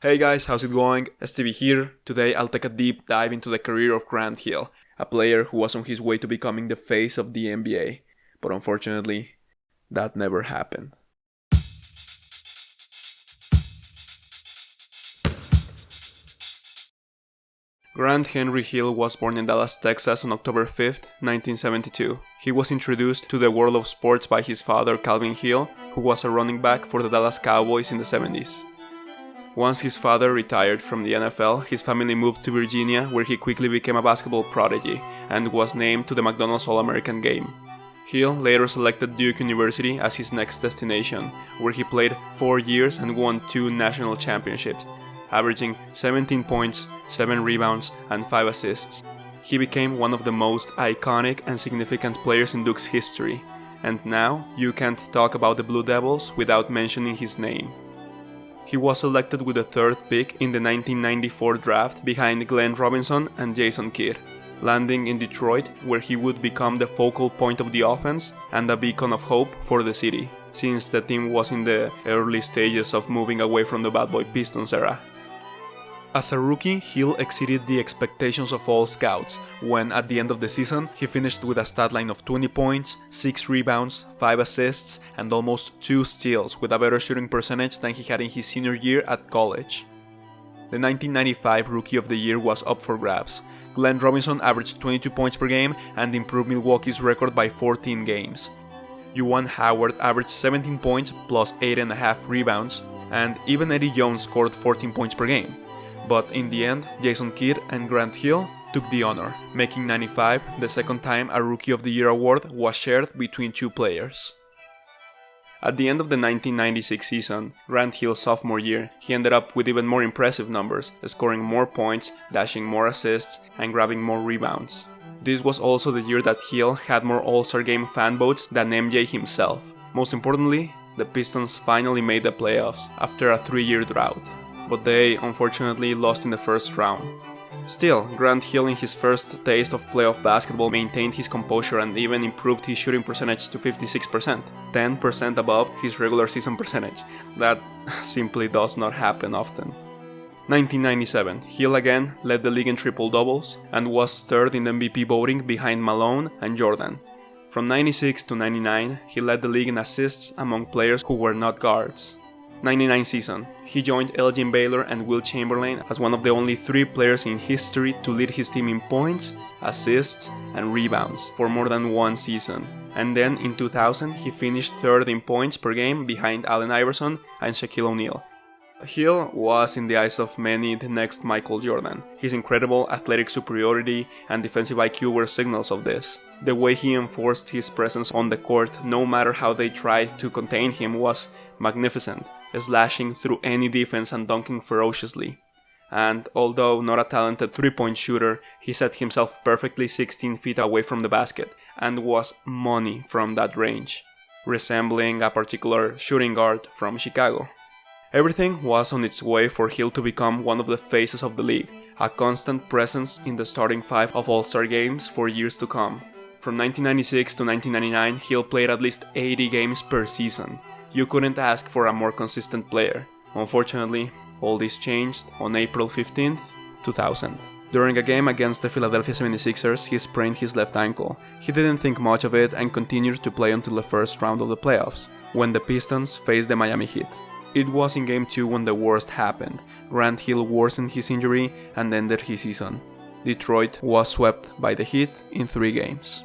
Hey guys, how's it going? Stevie here. Today I'll take a deep dive into the career of Grant Hill, a player who was on his way to becoming the face of the NBA, but unfortunately, that never happened. Grant Henry Hill was born in Dallas, Texas on October 5th, 1972. He was introduced to the world of sports by his father, Calvin Hill, who was a running back for the Dallas Cowboys in the 70s. Once his father retired from the NFL, his family moved to Virginia, where he quickly became a basketball prodigy and was named to the McDonald's All-American game. Hill later selected Duke University as his next destination, where he played 4 years and won 2 national championships, averaging 17 points, 7 rebounds, and 5 assists. He became one of the most iconic and significant players in Duke's history, and now you can't talk about the Blue Devils without mentioning his name. He was selected with the 3rd pick in the 1994 draft behind Glenn Robinson and Jason Kidd, landing in Detroit, where he would become the focal point of the offense and a beacon of hope for the city, since the team was in the early stages of moving away from the Bad Boy Pistons era. As a rookie, Hill exceeded the expectations of all scouts when, at the end of the season, he finished with a stat line of 20 points, 6 rebounds, 5 assists, and almost 2 steals, with a better shooting percentage than he had in his senior year at college. The 1995 Rookie of the Year was up for grabs. Glenn Robinson averaged 22 points per game and improved Milwaukee's record by 14 games. Juwan Howard averaged 17 points plus 8.5 rebounds, and even Eddie Jones scored 14 points per game. But in the end, Jason Kidd and Grant Hill took the honor, making 95 the second time a Rookie of the Year award was shared between 2 players. At the end of the 1996 season, Grant Hill's sophomore year, he ended up with even more impressive numbers, scoring more points, dashing more assists, and grabbing more rebounds. This was also the year that Hill had more All-Star Game fan votes than MJ himself. Most importantly, the Pistons finally made the playoffs after a 3-year drought, but they unfortunately lost in the first round. Still, Grant Hill in his first taste of playoff basketball maintained his composure and even improved his shooting percentage to 56%, 10% above his regular season percentage. That simply does not happen often. 1997, Hill again led the league in triple-doubles and was 3rd in MVP voting behind Malone and Jordan. From 96 to 99, he led the league in assists among players who were not guards. 99 season, he joined Elgin Baylor and Wilt Chamberlain as one of the only 3 players in history to lead his team in points, assists, and rebounds for more than 1 season. And then in 2000, he finished 3rd in points per game behind Allen Iverson and Shaquille O'Neal. Hill was, in the eyes of many, the next Michael Jordan. His incredible athletic superiority and defensive IQ were signals of this. The way he enforced his presence on the court, no matter how they tried to contain him, was magnificent, slashing through any defense and dunking ferociously. And although not a talented 3-point shooter, he set himself perfectly 16 feet away from the basket and was money from that range, resembling a particular shooting guard from Chicago. Everything was on its way for Hill to become one of the faces of the league, a constant presence in the starting 5 of All-Star games for years to come. From 1996 to 1999, Hill played at least 80 games per season. You couldn't ask for a more consistent player. Unfortunately, all this changed on April 15, 2000. During a game against the Philadelphia 76ers, he sprained his left ankle. He didn't think much of it and continued to play until the first round of the playoffs, when the Pistons faced the Miami Heat. It was in Game 2 when the worst happened. Grant Hill worsened his injury and ended his season. Detroit was swept by the Heat in 3 games.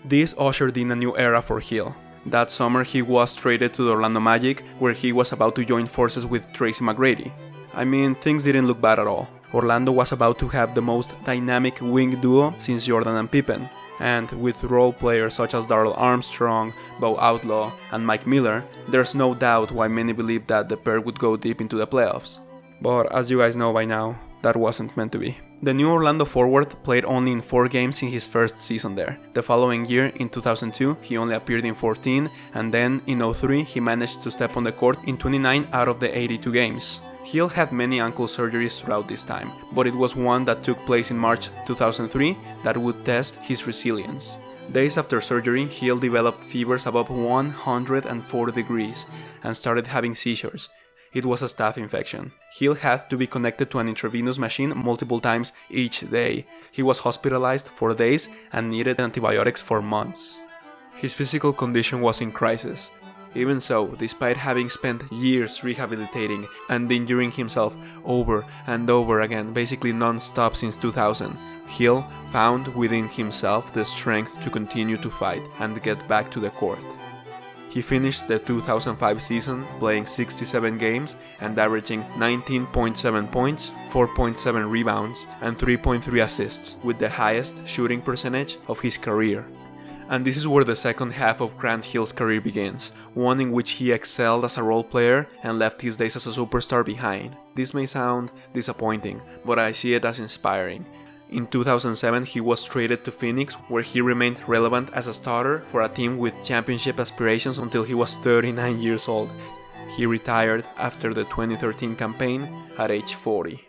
This ushered in a new era for Hill. That summer he was traded to the Orlando Magic, where he was about to join forces with Tracy McGrady. I mean, things didn't look bad at all. Orlando was about to have the most dynamic wing duo since Jordan and Pippen, and with role players such as Darrell Armstrong, Bo Outlaw, and Mike Miller, there's no doubt why many believed that the pair would go deep into the playoffs. But as you guys know by now, that wasn't meant to be. The new Orlando forward played only in 4 games in his first season there. The following year, in 2002, he only appeared in 14, and then in 2003 he managed to step on the court in 29 out of the 82 games. Hill had many ankle surgeries throughout this time, but it was one that took place in March 2003 that would test his resilience. Days after surgery, Hill developed fevers above 104 degrees and started having seizures. It was a staph infection. Hill had to be connected to an intravenous machine multiple times each day. He was hospitalized for days and needed antibiotics for months. His physical condition was in crisis. Even so, despite having spent years rehabilitating and injuring himself over and over again, basically non-stop since 2000, Hill found within himself the strength to continue to fight and get back to the court. He finished the 2005 season playing 67 games and averaging 19.7 points, 4.7 rebounds, and 3.3 assists, with the highest shooting percentage of his career. And this is where the second half of Grant Hill's career begins, one in which he excelled as a role player and left his days as a superstar behind. This may sound disappointing, but I see it as inspiring. In 2007, he was traded to Phoenix, where he remained relevant as a starter for a team with championship aspirations until he was 39 years old. He retired after the 2013 campaign at age 40.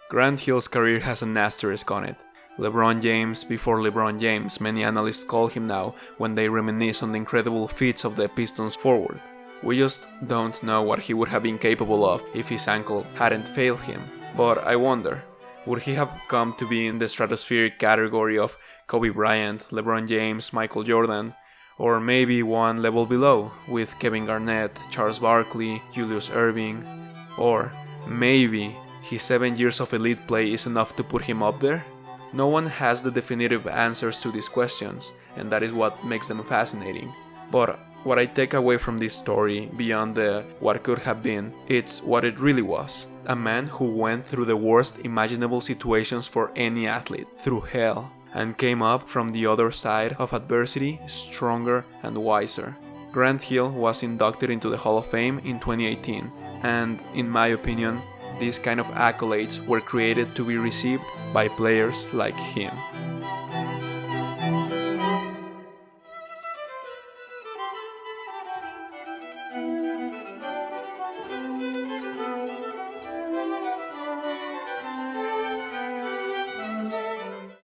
Grant Hill's career has an asterisk on it. LeBron James before LeBron James, many analysts call him now when they reminisce on the incredible feats of the Pistons forward. We just don't know what he would have been capable of if his ankle hadn't failed him. But I wonder, would he have come to be in the stratospheric category of Kobe Bryant, LeBron James, Michael Jordan, or maybe one level below with Kevin Garnett, Charles Barkley, Julius Erving, or maybe his 7 years of elite play is enough to put him up there? No one has the definitive answers to these questions, and that is what makes them fascinating. But what I take away from this story, beyond the what could have been, it's what it really was. A man who went through the worst imaginable situations for any athlete, through hell, and came up from the other side of adversity stronger and wiser. Grant Hill was inducted into the Hall of Fame in 2018, and in my opinion, these kind of accolades were created to be received by players like him.